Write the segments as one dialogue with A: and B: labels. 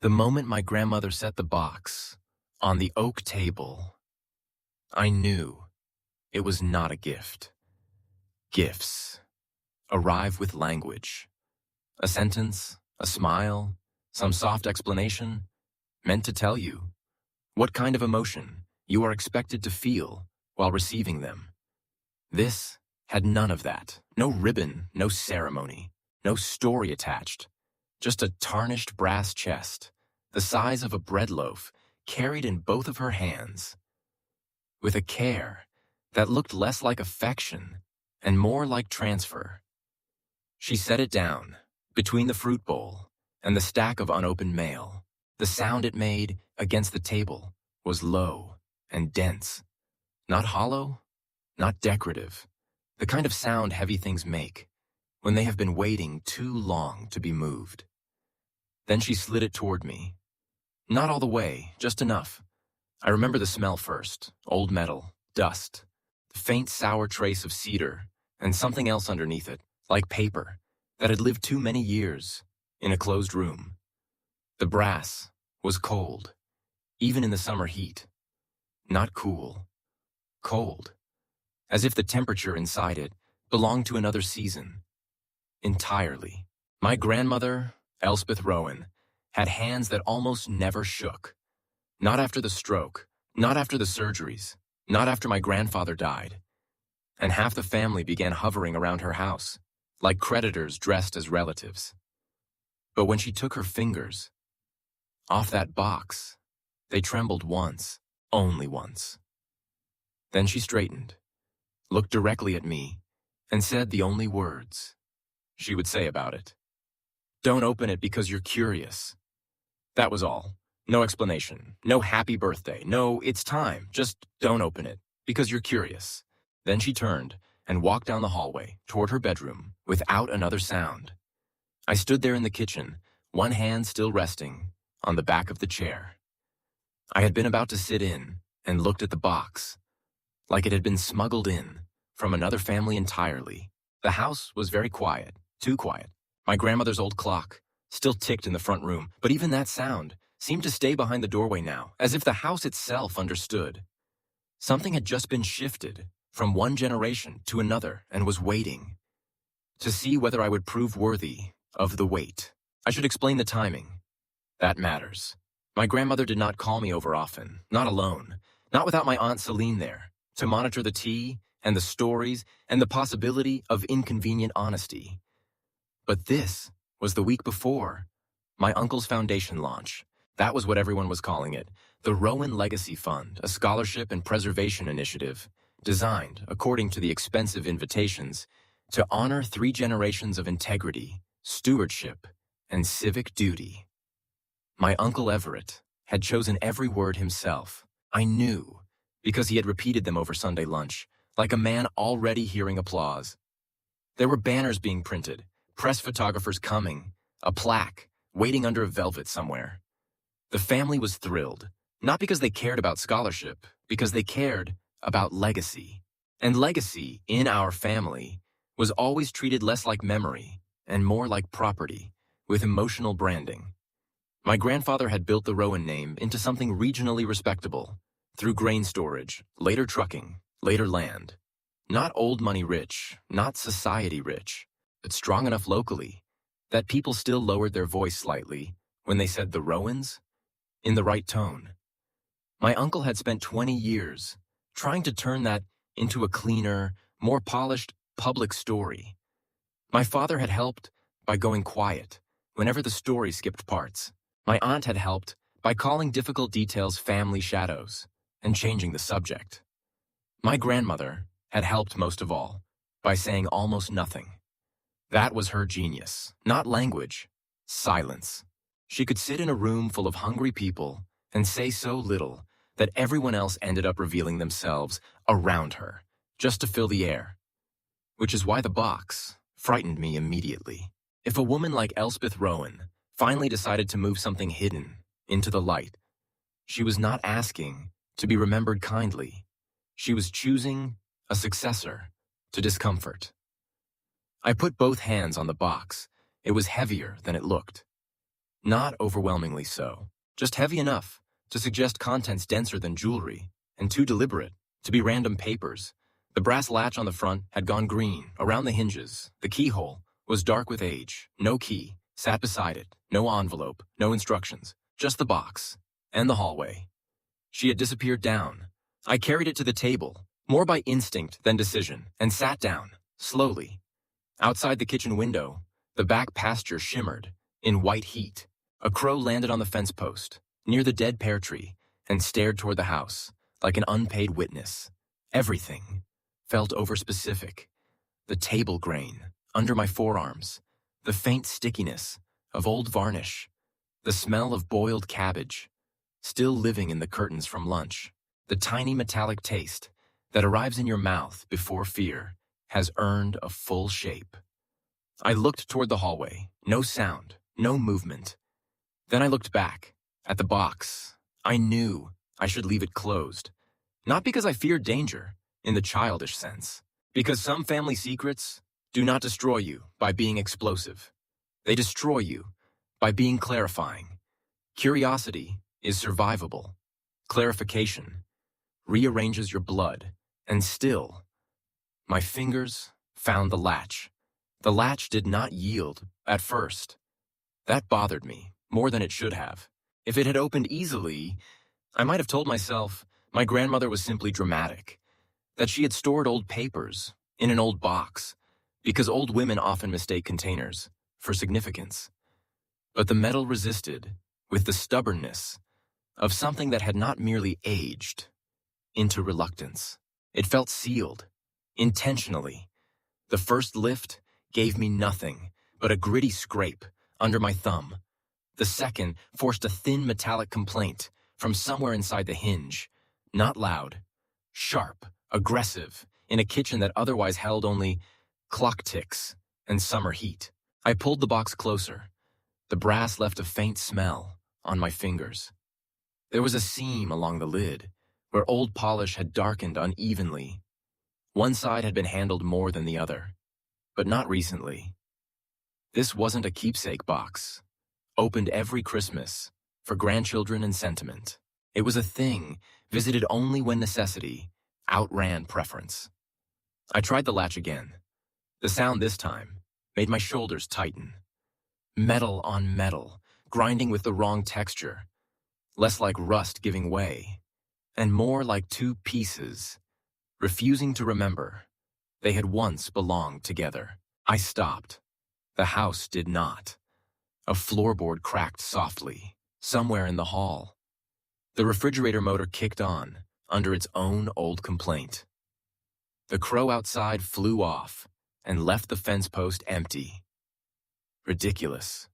A: The moment my grandmother set the box on the oak table, I knew it was not a gift. Gifts arrive with language. A sentence, a smile, some soft explanation, meant to tell you what kind of emotion you are expected to feel while receiving them. This had none of that. No ribbon, no ceremony, no story attached. Just a tarnished brass chest, the size of a bread loaf, carried in both of her hands, with a care that looked less like affection and more like transfer. She set it down between the fruit bowl and the stack of unopened mail. The sound it made against the table was low and dense, not hollow, not decorative, the kind of sound heavy things make when they have been waiting too long to be moved. Then she slid it toward me. Not all the way, just enough. I remember the smell first, old metal, dust, the faint sour trace of cedar, and something else underneath it, like paper, that had lived too many years in a closed room. The brass was cold, even in the summer heat. Not cool, cold, as if the temperature inside it belonged to another season. Entirely. My grandmother, Elspeth Rowan, had hands that almost never shook. Not after the stroke, not after the surgeries, not after my grandfather died. And half the family began hovering around her house, like creditors dressed as relatives. But when she took her fingers off that box, they trembled once, only once. Then she straightened, looked directly at me, and said the only words she would say about it. "Don't open it because you're curious." That was all. No explanation, no happy birthday, no it's time, just don't open it because you're curious. Then she turned and walked down the hallway toward her bedroom without another sound. I stood there in the kitchen, one hand still resting on the back of the chair. I had been about to sit in and looked at the box, like it had been smuggled in from another family entirely. The house was very quiet, too quiet. My grandmother's old clock still ticked in the front room, but even that sound seemed to stay behind the doorway now, as if the house itself understood. Something had just been shifted from one generation to another and was waiting to see whether I would prove worthy of the wait. I should explain the timing. That matters. My grandmother did not call me over often, not alone, not without my Aunt Celine there, to monitor the tea and the stories and the possibility of inconvenient honesty. But this was the week before my uncle's foundation launch. That was what everyone was calling it, the Rowan Legacy Fund, a scholarship and preservation initiative designed, according to the expensive invitations, to honor 3 generations of integrity, stewardship, and civic duty. My Uncle Everett had chosen every word himself. I knew, because he had repeated them over Sunday lunch, like a man already hearing applause. There were banners being printed, press photographers coming, a plaque waiting under a velvet somewhere. The family was thrilled, not because they cared about scholarship, because they cared about legacy. And legacy, in our family, was always treated less like memory and more like property, with emotional branding. My grandfather had built the Rowan name into something regionally respectable, through grain storage, later trucking, later land. Not old money rich, not society rich, but strong enough locally that people still lowered their voice slightly when they said the Rowans, in the right tone. My uncle had spent 20 years trying to turn that into a cleaner, more polished public story. My father had helped by going quiet whenever the story skipped parts. My aunt had helped by calling difficult details family shadows and changing the subject. My grandmother had helped most of all by saying almost nothing. That was her genius, not language, silence. She could sit in a room full of hungry people and say so little that everyone else ended up revealing themselves around her, just to fill the air. Which is why the box frightened me immediately. If a woman like Elspeth Rowan finally decided to move something hidden into the light, she was not asking to be remembered kindly. She was choosing a successor to discomfort. I put both hands on the box. It was heavier than it looked. Not overwhelmingly so, just heavy enough to suggest contents denser than jewelry, and too deliberate to be random papers. The brass latch on the front had gone green around the hinges. The keyhole was dark with age. No key sat beside it. No envelope, no instructions, just the box and the hallway. She had disappeared down. I carried it to the table, more by instinct than decision, and sat down, slowly. Outside the kitchen window, the back pasture shimmered in white heat. A crow landed on the fence post, near the dead pear tree, and stared toward the house, like an unpaid witness. Everything felt overspecific. The table grain under my forearms, the faint stickiness of old varnish, the smell of boiled cabbage, still living in the curtains from lunch, the tiny metallic taste that arrives in your mouth before fear has earned a full shape. I looked toward the hallway. No sound, no movement. Then I looked back at the box. I knew I should leave it closed. Not because I feared danger, in the childish sense. Because some family secrets do not destroy you by being explosive. They destroy you by being clarifying. Curiosity is survivable. Clarification rearranges your blood. And still, my fingers found the latch. The latch did not yield at first. That bothered me more than it should have. If it had opened easily, I might have told myself my grandmother was simply dramatic, that she had stored old papers in an old box, because old women often mistake containers for significance. But the metal resisted with the stubbornness of something that had not merely aged into reluctance. It felt sealed, intentionally. The first lift gave me nothing but a gritty scrape under my thumb. The second forced a thin metallic complaint from somewhere inside the hinge. Not loud, sharp, aggressive, in a kitchen that otherwise held only clock ticks and summer heat. I pulled the box closer. The brass left a faint smell on my fingers. There was a seam along the lid, where old polish had darkened unevenly. One side had been handled more than the other, but not recently. This wasn't a keepsake box, opened every Christmas for grandchildren and sentiment. It was a thing visited only when necessity outran preference. I tried the latch again. The sound this time made my shoulders tighten. Metal on metal, grinding with the wrong texture, less like rust giving way, and more like two pieces, refusing to remember they had once belonged together. I stopped. The house did not. A floorboard cracked softly, somewhere in the hall. The refrigerator motor kicked on, under its own old complaint. The crow outside flew off and left the fence post empty. Ridiculous.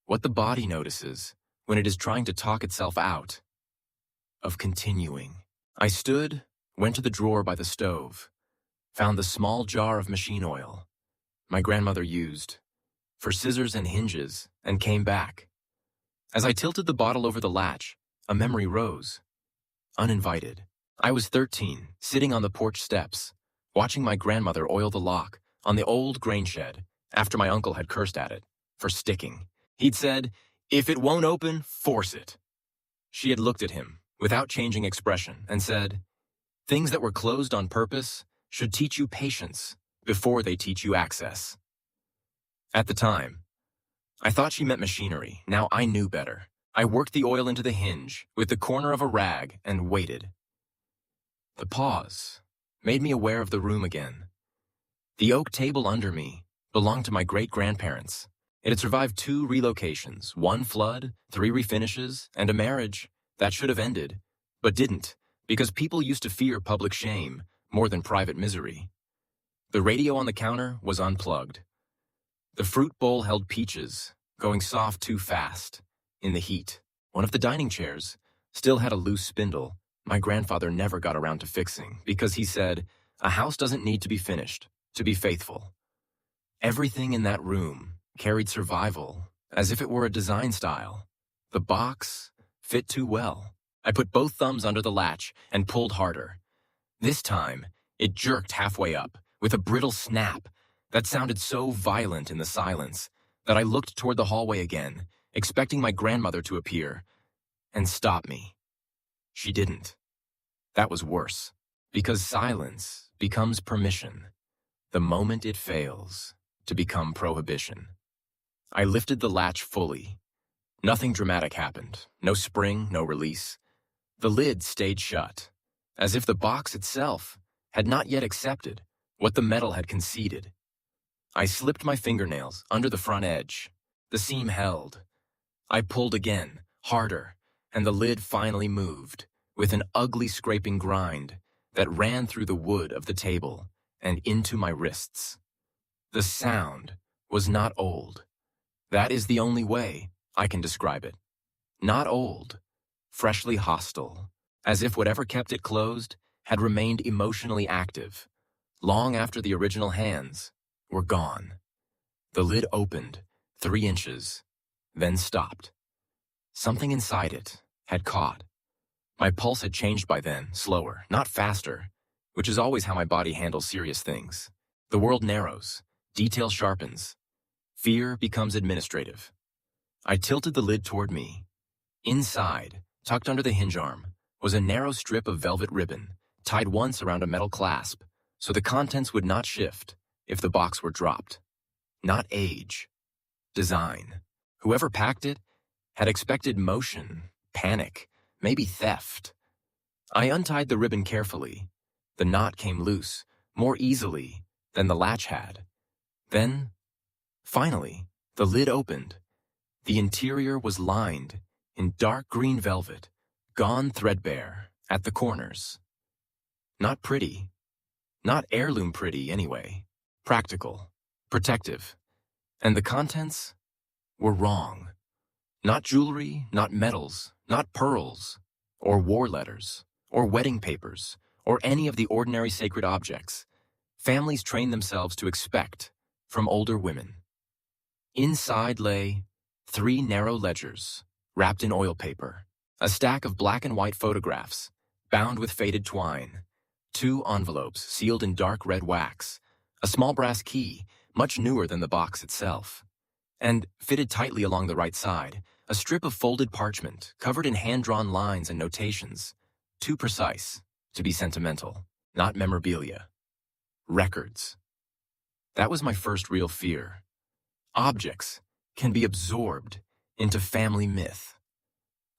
A: What the body notices when it is trying to talk itself out of continuing. I stood, went to the drawer by the stove, found the small jar of machine oil my grandmother used for scissors and hinges, and came back. As I tilted the bottle over the latch, a memory rose. Uninvited. I was 13, sitting on the porch steps, watching my grandmother oil the lock on the old grain shed after my uncle had cursed at it for sticking. He'd said, "If it won't open, force it." She had looked at him without changing expression and said, "Things that were closed on purpose should teach you patience before they teach you access." At the time, I thought she meant machinery. Now I knew better. I worked the oil into the hinge with the corner of a rag and waited. The pause made me aware of the room again. The oak table under me belonged to my great-grandparents. It had survived 2 relocations, 1 flood, 3 refinishes, and a marriage that should have ended, but didn't, because people used to fear public shame more than private misery. The radio on the counter was unplugged. The fruit bowl held peaches, going soft too fast in the heat. One of the dining chairs still had a loose spindle my grandfather never got around to fixing because he said, "A house doesn't need to be finished to be faithful." Everything in that room carried survival as if it were a design style. The box fit too well. I put both thumbs under the latch and pulled harder. This time, it jerked halfway up with a brittle snap that sounded so violent in the silence that I looked toward the hallway again expecting my grandmother to appear and stop me. She didn't. That was worse, because silence becomes permission the moment it fails to become prohibition. I lifted the latch fully. Nothing dramatic happened. No spring, no release. The lid stayed shut, as if the box itself had not yet accepted what the metal had conceded. I slipped my fingernails under the front edge. The seam held. I pulled again, harder, and the lid finally moved, with an ugly scraping grind that ran through the wood of the table and into my wrists. The sound was not old. That is the only way I can describe it. Not old, freshly hostile, as if whatever kept it closed had remained emotionally active, long after the original hands were gone. The lid opened 3 inches, then stopped. Something inside it had caught. My pulse had changed by then, slower, not faster, which is always how my body handles serious things. The world narrows, detail sharpens, fear becomes administrative. I tilted the lid toward me. Inside, tucked under the hinge arm, was a narrow strip of velvet ribbon, tied once around a metal clasp, so the contents would not shift if the box were dropped. Not age. Design. Whoever packed it had expected motion, panic, maybe theft. I untied the ribbon carefully. The knot came loose, more easily than the latch had. Then, finally, the lid opened. The interior was lined in dark green velvet, gone threadbare at the corners. Not pretty. Not heirloom pretty, anyway. Practical. Protective. And the contents were wrong. Not jewelry, not medals, not pearls, or war letters, or wedding papers, or any of the ordinary sacred objects families train themselves to expect from older women. Inside lay 3 narrow ledgers, wrapped in oil paper, a stack of black and white photographs, bound with faded twine, 2 envelopes sealed in dark red wax, a small brass key, much newer than the box itself, and, fitted tightly along the right side, a strip of folded parchment covered in hand-drawn lines and notations, too precise to be sentimental, not memorabilia. Records. That was my first real fear. Objects can be absorbed into family myth.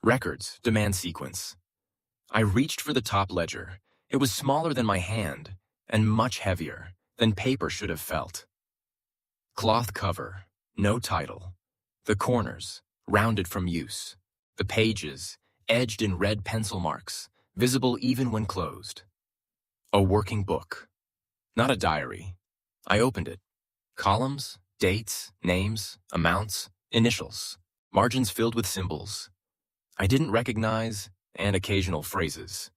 A: Records demand sequence. I reached for the top ledger. It was smaller than my hand and much heavier than paper should have felt. Cloth cover, no title. The corners, rounded from use. The pages, edged in red pencil marks, visible even when closed. A working book. Not a diary. I opened it. Columns, dates, names, amounts, initials, margins filled with symbols I didn't recognize, and occasional phrases.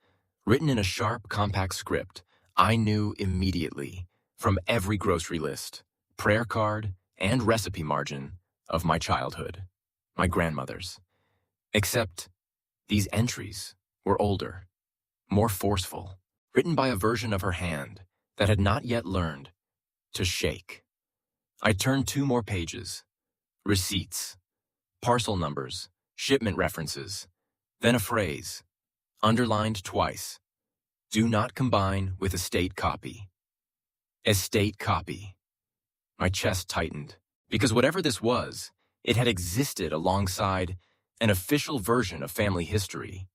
A: Written in a sharp, compact script, I knew immediately, from every grocery list, prayer card, and recipe margin of my childhood, my grandmother's. Except these entries were older, more forceful, written by a version of her hand that had not yet learned to shake. I turned 2 more pages. Receipts, parcel numbers, shipment references, then a phrase, underlined twice. Do not combine with estate copy. Estate copy. My chest tightened, because whatever this was, it had existed alongside an official version of family history,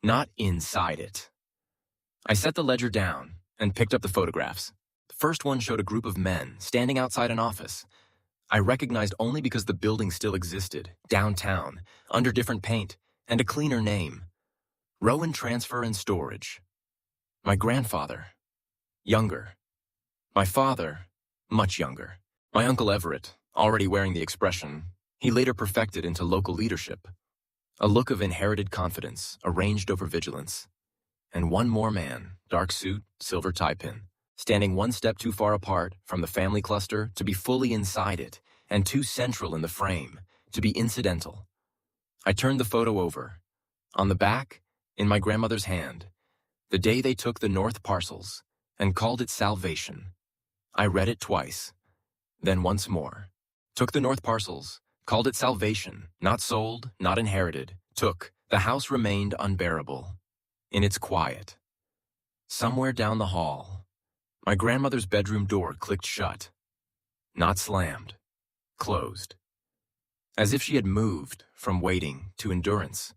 A: not inside it. I set the ledger down and picked up the photographs. The first one showed a group of men standing outside an office. I recognized only because the building still existed, downtown, under different paint, and a cleaner name. Rowan Transfer and Storage. My grandfather, younger. My father, much younger. My Uncle Everett, already wearing the expression he later perfected into local leadership. A look of inherited confidence, arranged over vigilance. And one more man, dark suit, silver tie pin, standing one step too far apart from the family cluster to be fully inside it, and too central in the frame to be incidental. I turned the photo over. On the back, in my grandmother's hand, the day they took the North parcels and called it salvation. I read it twice, then once more. Took the North parcels, Called it salvation, not sold, not inherited, took. The house remained unbearable. In its quiet. Somewhere down the hall, my grandmother's bedroom door clicked shut. Not slammed. Closed. As if she had moved from waiting to endurance.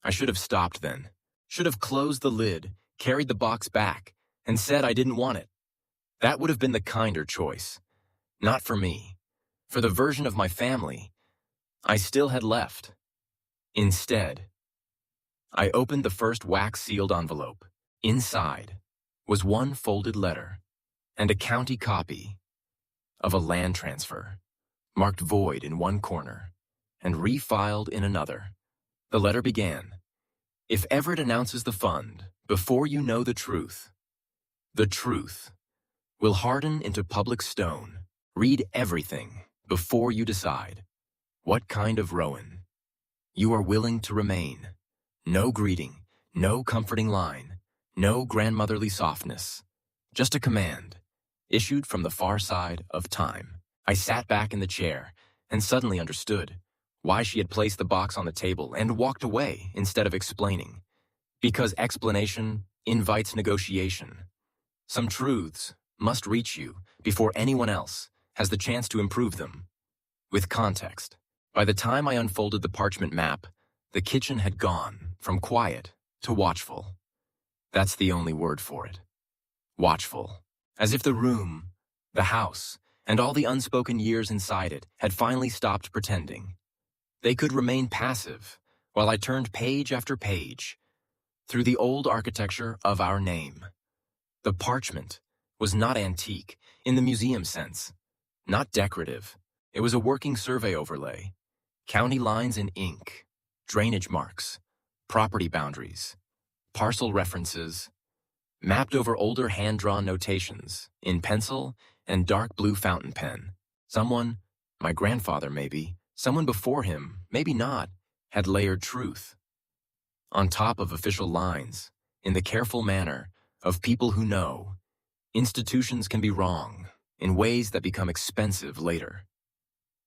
A: I should have stopped then. Should have closed the lid, carried the box back, and said I didn't want it. That would have been the kinder choice. Not for me. For the version of my family I still had left. Instead, I opened the first wax-sealed envelope. Inside was one folded letter and a county copy of a land transfer, marked void in one corner and refiled in another. The letter began, "If Everett announces the fund before you know the truth will harden into public stone. Read everything before you decide what kind of Rowan you are willing to remain. No greeting, no comforting line, no grandmotherly softness. Just a command, issued from the far side of time." I sat back in the chair and suddenly understood why she had placed the box on the table and walked away instead of explaining. Because explanation invites negotiation. Some truths must reach you before anyone else has the chance to improve them. With context, by the time I unfolded the parchment map, the kitchen had gone from quiet to watchful. That's the only word for it. Watchful. As if the room, the house, and all the unspoken years inside it had finally stopped pretending. They could remain passive while I turned page after page through the old architecture of our name. The parchment was not antique in the museum sense, not decorative. It was a working survey overlay, county lines in ink, drainage marks, property boundaries, parcel references, mapped over older hand-drawn notations in pencil and dark blue fountain pen. Someone, my grandfather maybe, someone before him, maybe not, had layered truth on top of official lines in the careful manner of people who know institutions can be wrong in ways that become expensive later.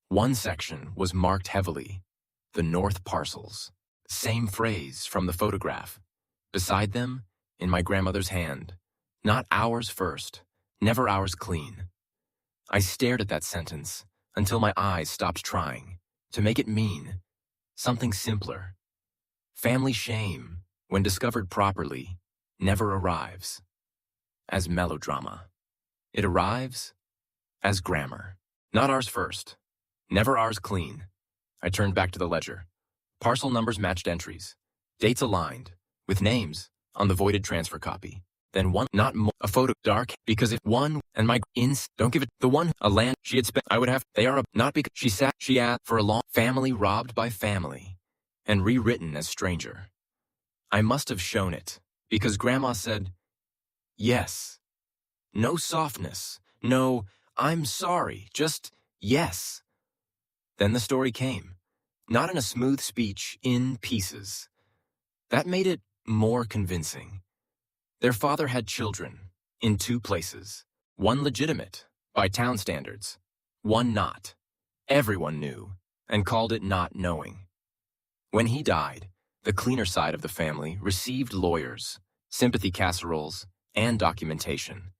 A: One section was marked heavily, the North Parcels. Same phrase from the photograph. Beside them, in my grandmother's hand, not ours first, never ours clean. I stared at that sentence until my eyes stopped trying to make it mean something simpler. Family shame, when discovered properly, never arrives as melodrama. It arrives as grammar. Not ours first, never ours clean. I turned back to the ledger. Parcel numbers matched entries, dates aligned, with names on the voided transfer copy. Then one, not more, a photo, dark, because if one, and my ins, don't give it, the one, a land she had spent, I would have, they are a, not because she had, for a long, family robbed by family, and rewritten as stranger. I must have shown it, because Grandma said, yes. No softness, no, I'm sorry, just yes. Then the story came, not in a smooth speech, in pieces. That made it more convincing. Their father had children, in 2 places. One legitimate, by town standards. One not. Everyone knew, and called it not knowing. When he died, the cleaner side of the family received lawyers, sympathy casseroles, and documentation.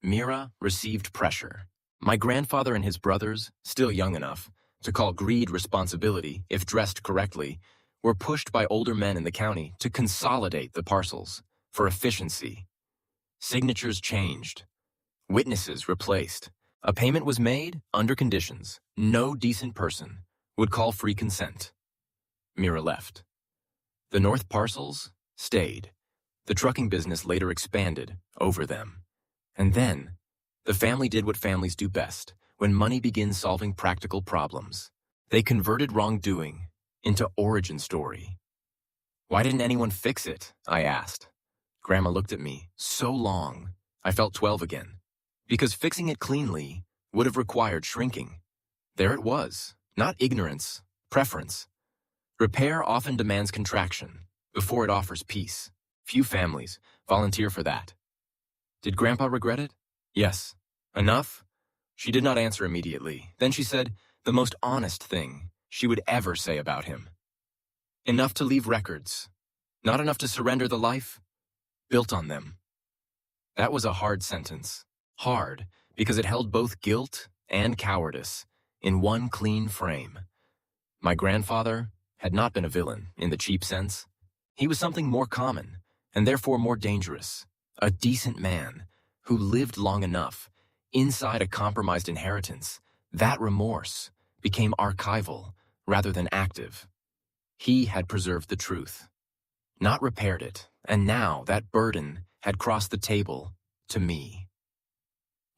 A: Mira received pressure. My grandfather and his brothers, still young enough to call greed responsibility if dressed correctly, were pushed by older men in the county to consolidate the parcels for efficiency. Signatures changed. Witnesses replaced. A payment was made under conditions no decent person would call free consent. Mira left. The North Parcels stayed. The trucking business later expanded over them. And then, the family did what families do best when money begins solving practical problems. They converted wrongdoing into origin story. Why didn't anyone fix it? I asked. Grandma looked at me so long, I felt 12 again. Because fixing it cleanly would have required shrinking. There it was, not ignorance, preference. Repair often demands contraction before it offers peace. Few families volunteer for that. Did Grandpa regret it? Yes. Enough? She did not answer immediately. Then she said, The most honest thing she would ever say about him. Enough to leave records, not enough to surrender the life built on them. That was a hard sentence. Hard because it held both guilt and cowardice in one clean frame. My grandfather had not been a villain in the cheap sense. He was something more common and therefore more dangerous. A decent man who lived long enough inside a compromised inheritance. That remorse became archival rather than active. He had preserved the truth, not repaired it, and now that burden had crossed the table to me.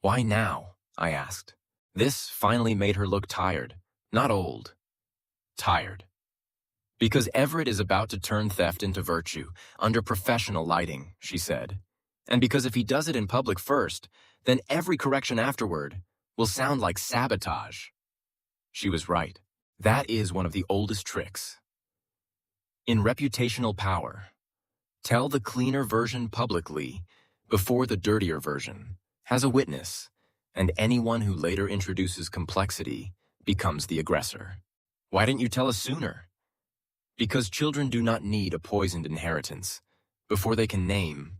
A: Why now? I asked. This finally made her look tired, not old. Tired. Because Everett is about to turn theft into virtue, under professional lighting, she said. And because if he does it in public first, then every correction afterward will sound like sabotage. She was right. That is one of the oldest tricks. In reputational power, tell the cleaner version publicly before the dirtier version has a witness, and anyone who later introduces complexity becomes the aggressor. Why didn't you tell us sooner? Because children do not need a poisoned inheritance before they can name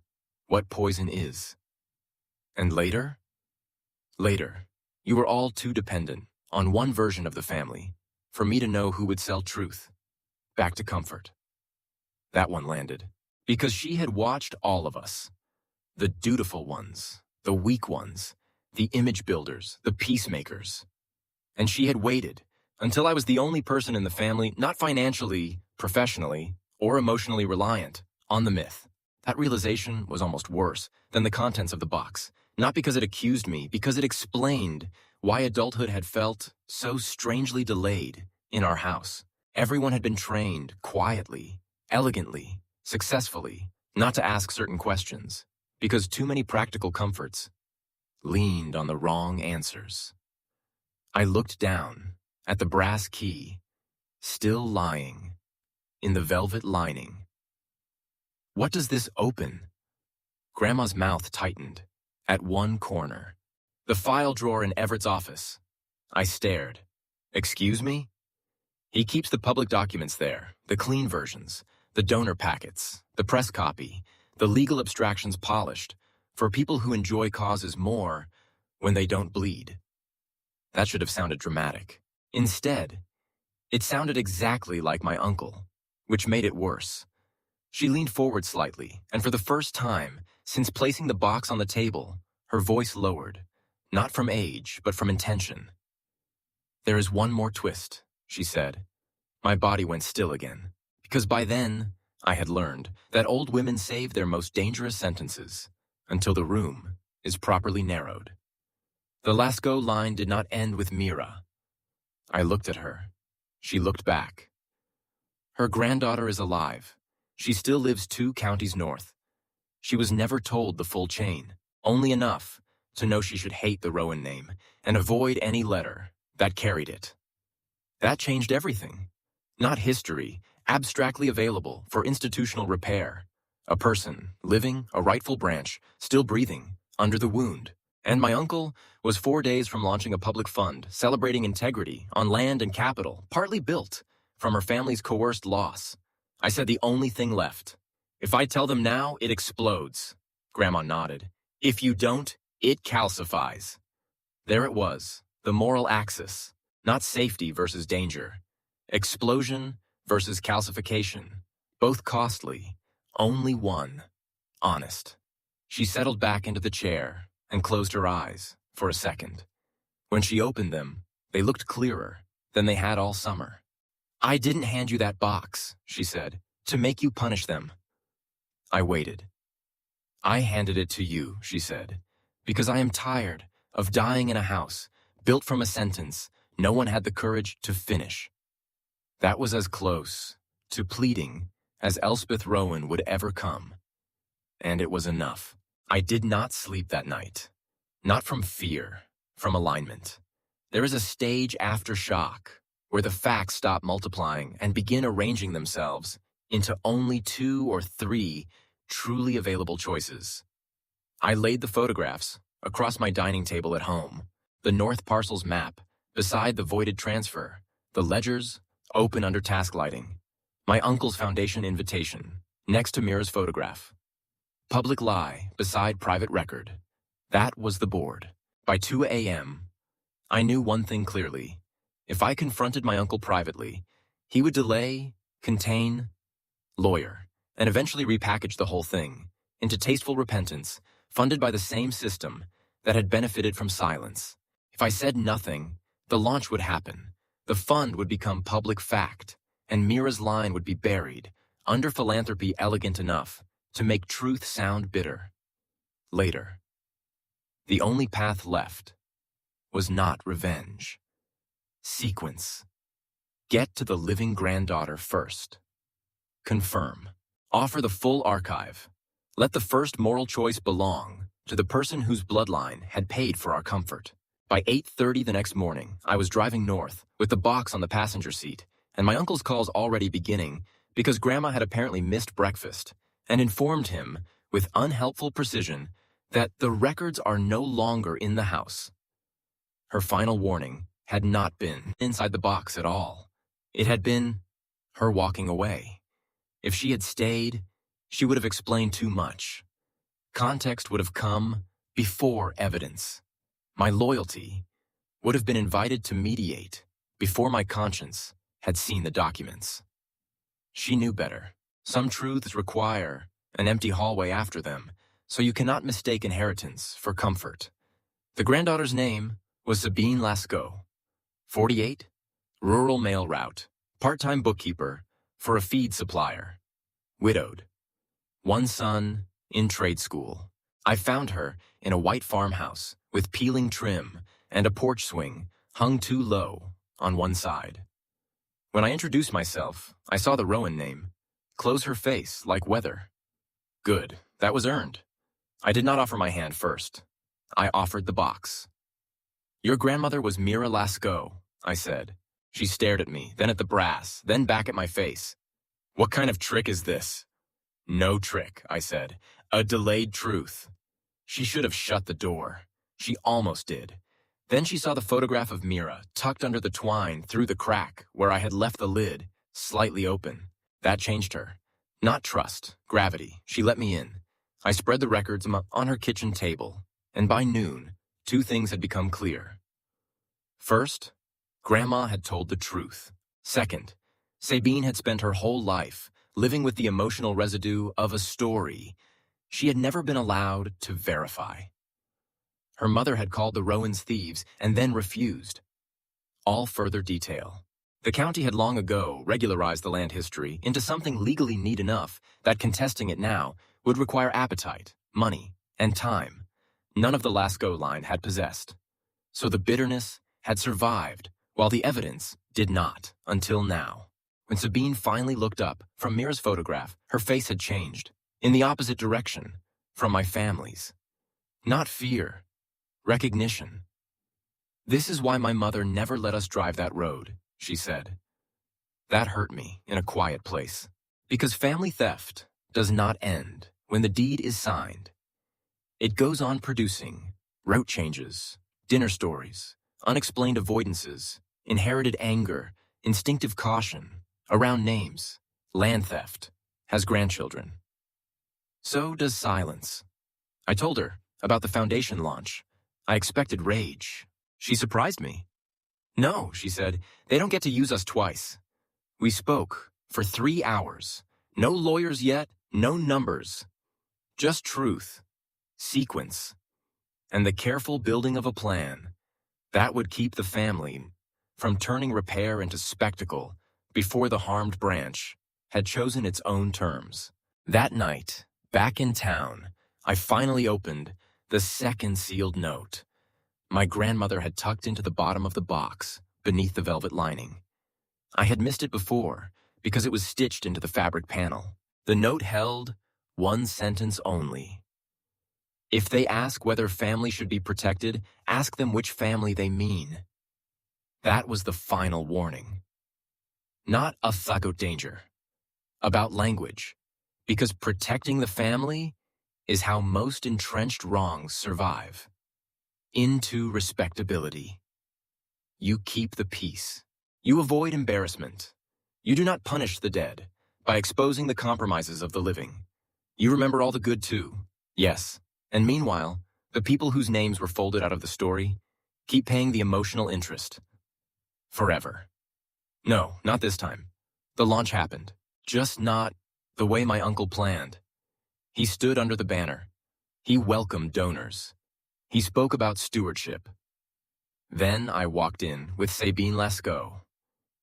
A: what poison is. And later? Later, you were all too dependent on one version of the family for me to know who would sell truth. Back to comfort. That one landed. Because she had watched all of us. The dutiful ones, the weak ones, the image builders, the peacemakers. And she had waited until I was the only person in the family not financially, professionally, or emotionally reliant on the myth. That realization was almost worse than the contents of the box. Not because it accused me, because it explained why adulthood had felt so strangely delayed in our house. Everyone had been trained quietly, elegantly, successfully, not to ask certain questions, because too many practical comforts leaned on the wrong answers. I looked down at the brass key, still lying in the velvet lining. What does this open? Grandma's mouth tightened at one corner. The file drawer in Everett's office. I stared. Excuse me? He keeps the public documents there, the clean versions, the donor packets, the press copy, the legal abstractions polished, for people who enjoy causes more when they don't bleed. That should have sounded dramatic. Instead, it sounded exactly like my uncle, which made it worse. She leaned forward slightly, and for the first time, since placing the box on the table, her voice lowered, not from age, but from intention. There is one more twist, she said. My body went still again, because by then, I had learned that old women save their most dangerous sentences until the room is properly narrowed. The Lascaux line did not end with Mira. I looked at her. She looked back. Her granddaughter is alive. She still lives 2 counties north. She was never told the full chain, only enough to know she should hate the Rowan name and avoid any letter that carried it. That changed everything. Not history, abstractly available for institutional repair. A person, living, a rightful branch, still breathing, under the wound. And my uncle was 4 days from launching a public fund, celebrating integrity on land and capital, partly built from her family's coerced loss. I said the only thing left. If I tell them now, it explodes. Grandma nodded. If you don't, it calcifies. There it was, the moral axis, not safety versus danger. Explosion versus calcification, both costly, only one, honest. She settled back into the chair and closed her eyes for a second. When she opened them, they looked clearer than they had all summer. I didn't hand you that box, she said, to make you punish them. I waited. I handed it to you, she said, because I am tired of dying in a house built from a sentence no one had the courage to finish. That was as close to pleading as Elspeth Rowan would ever come. And it was enough. I did not sleep that night. Not from fear, from alignment. There is a stage after shock where the facts stop multiplying and begin arranging themselves into only 2 or 3 truly available choices. I laid the photographs across my dining table at home, the North Parcels map Beside the voided transfer, the ledgers, open under task lighting. My uncle's foundation invitation, next to Mira's photograph. Public lie, beside private record. That was the board. By 2 a.m., I knew one thing clearly. If I confronted my uncle privately, he would delay, contain, lawyer, and eventually repackage the whole thing into tasteful repentance, funded by the same system that had benefited from silence. If I said nothing, the launch would happen, the fund would become public fact, and Mira's line would be buried, under philanthropy elegant enough to make truth sound bitter. Later, the only path left was not revenge. Sequence. Get to the living granddaughter first. Confirm. Offer the full archive. Let the first moral choice belong to the person whose bloodline had paid for our comfort. By 8:30 the next morning, I was driving north with the box on the passenger seat, and my uncle's calls already beginning because Grandma had apparently missed breakfast and informed him with unhelpful precision that the records are no longer in the house. Her final warning had not been inside the box at all. It had been her walking away. If she had stayed, she would have explained too much. Context would have come before evidence. My loyalty would have been invited to mediate before my conscience had seen the documents. She knew better. Some truths require an empty hallway after them, so you cannot mistake inheritance for comfort. The granddaughter's name was Sabine Lascaux, 48, rural mail route, part-time bookkeeper for a feed supplier, widowed, one son in trade school. I found her in a white farmhouse with peeling trim and a porch swing hung too low on one side. When I introduced myself, I saw the Rowan name close her face like weather. Good, that was earned. I did not offer my hand first. I offered the box. Your grandmother was Mira Lascaux, I said. She stared at me, then at the brass, then back at my face. What kind of trick is this? No trick, I said. A delayed truth. She should have shut the door. She almost did. Then she saw the photograph of Mira tucked under the twine through the crack where I had left the lid slightly open. That changed her. Not trust, gravity. She let me in. I spread the records on her kitchen table, and by noon, two things had become clear. First, Grandma had told the truth. Second, Sabine had spent her whole life living with the emotional residue of a story she had never been allowed to verify. Her mother had called the Rowans thieves and then refused. All further detail. The county had long ago regularized the land history into something legally neat enough that contesting it now would require appetite, money, and time none of the Lascaux line had possessed. So the bitterness had survived, while the evidence did not, until now. When Sabine finally looked up from Mira's photograph, her face had changed, in the opposite direction, from my family's. Not fear, recognition. This is why my mother never let us drive that road, she said. That hurt me in a quiet place, because family theft does not end when the deed is signed. It goes on producing route changes, dinner stories, unexplained avoidances, inherited anger, instinctive caution, around names. Land theft has grandchildren. So does silence. I told her about the foundation launch. I expected rage. She surprised me. No, she said, they don't get to use us twice. We spoke for 3 hours. No lawyers yet, no numbers. Just truth, sequence, and the careful building of a plan that would keep the family from turning repair into spectacle before the harmed branch had chosen its own terms. That night, back in town, I finally opened the second sealed note. My grandmother had tucked into the bottom of the box, beneath the velvet lining. I had missed it before, because it was stitched into the fabric panel. The note held one sentence only. If they ask whether family should be protected, ask them which family they mean. That was the final warning. Not a thuggo danger. About language. Because protecting the family is how most entrenched wrongs survive. Into respectability. You keep the peace. You avoid embarrassment. You do not punish the dead by exposing the compromises of the living. You remember all the good too. Yes. And meanwhile, the people whose names were folded out of the story keep paying the emotional interest. Forever. No, not this time. The launch happened. Just not the way my uncle planned. He stood under the banner. He welcomed donors. He spoke about stewardship. Then I walked in with Sabine Lascaux.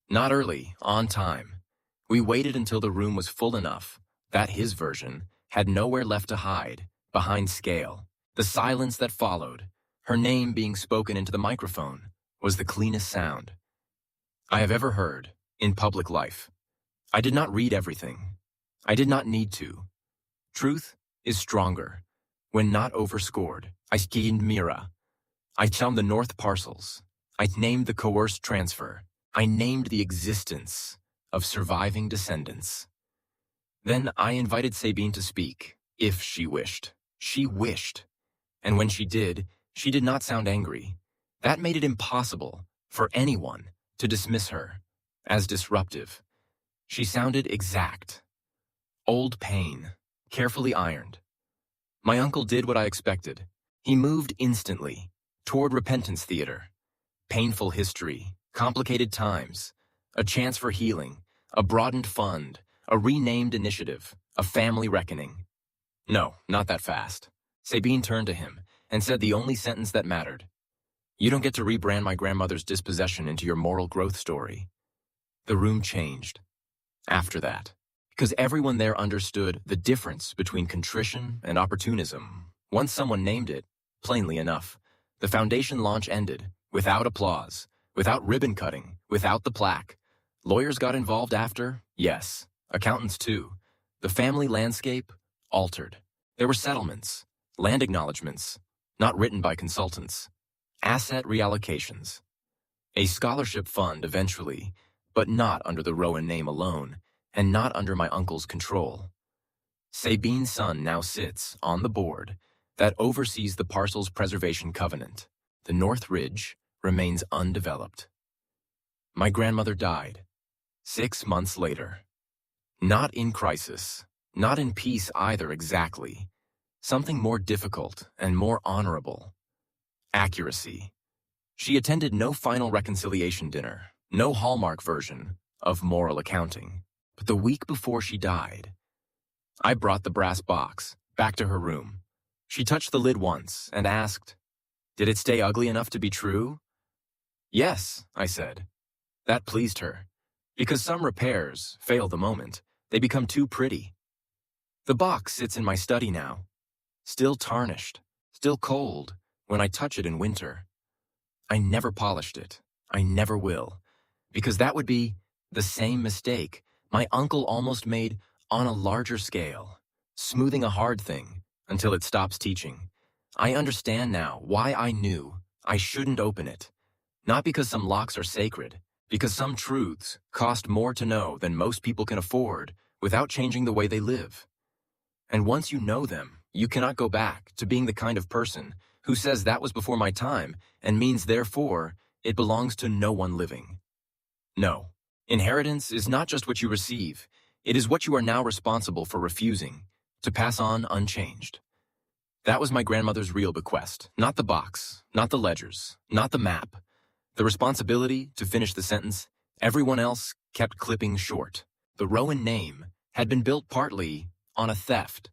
A: Not early, on time. We waited until the room was full enough that his version had nowhere left to hide behind scale. The silence that followed, her name being spoken into the microphone, was the cleanest sound I have ever heard in public life. I did not read everything. I did not need to. Truth is stronger when not overscored. I skinned Mira. I found the North parcels. I named the coerced transfer. I named the existence of surviving descendants. Then I invited Sabine to speak, if she wished. She wished. And when she did not sound angry. That made it impossible for anyone to dismiss her as disruptive. She sounded exact. Old pain, carefully ironed. My uncle did what I expected. He moved instantly toward repentance theater. Painful history, complicated times, a chance for healing, a broadened fund, a renamed initiative, a family reckoning. No, not that fast. Sabine turned to him and said the only sentence that mattered. You don't get to rebrand my grandmother's dispossession into your moral growth story. The room changed. After that, because everyone there understood the difference between contrition and opportunism. Once someone named it, plainly enough, the foundation launch ended, without applause, without ribbon cutting, without the plaque. Lawyers got involved after, yes, accountants too. The family landscape altered. There were settlements, land acknowledgments, not written by consultants, asset reallocations, a scholarship fund eventually, but not under the Rowan name alone, and not under my uncle's control. Sabine's son now sits on the board that oversees the parcel's preservation covenant. The North Ridge remains undeveloped. My grandmother died 6 months later. Not in crisis, not in peace either exactly. Something more difficult and more honorable. Accuracy. She attended no final reconciliation dinner, no Hallmark version of moral accounting. But the week before she died, I brought the brass box back to her room. She touched the lid once and asked, "Did it stay ugly enough to be true?" "Yes," I said. That pleased her, because some repairs fail the moment. They become too pretty. The box sits in my study now, still tarnished, still cold when I touch it in winter. I never polished it. I never will, because that would be the same mistake my uncle almost made on a larger scale, smoothing a hard thing until it stops teaching. I understand now why I knew I shouldn't open it. Not because some locks are sacred, because some truths cost more to know than most people can afford without changing the way they live. And once you know them, you cannot go back to being the kind of person who says that was before my time and means therefore it belongs to no one living. No. Inheritance is not just what you receive, it is what you are now responsible for refusing to pass on unchanged. That was my grandmother's real bequest, not the box, not the ledgers, not the map. The responsibility to finish the sentence everyone else kept clipping short. The Rowan name had been built partly on a theft.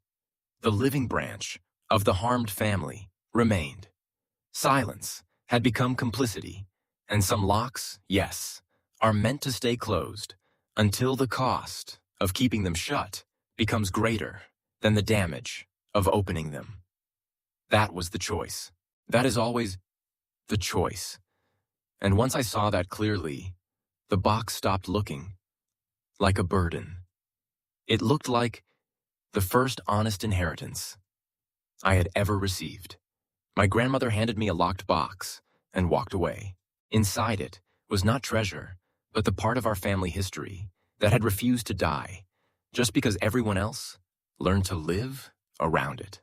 A: The living branch of the harmed family remained. Silence had become complicity, and some locks, yes, are meant to stay closed until the cost of keeping them shut becomes greater than the damage of opening them. That was the choice. That is always the choice. And once I saw that clearly, the box stopped looking like a burden. It looked like the first honest inheritance I had ever received. My grandmother handed me a locked box and walked away. Inside it was not treasure, but the part of our family history that had refused to die, just because everyone else learned to live around it.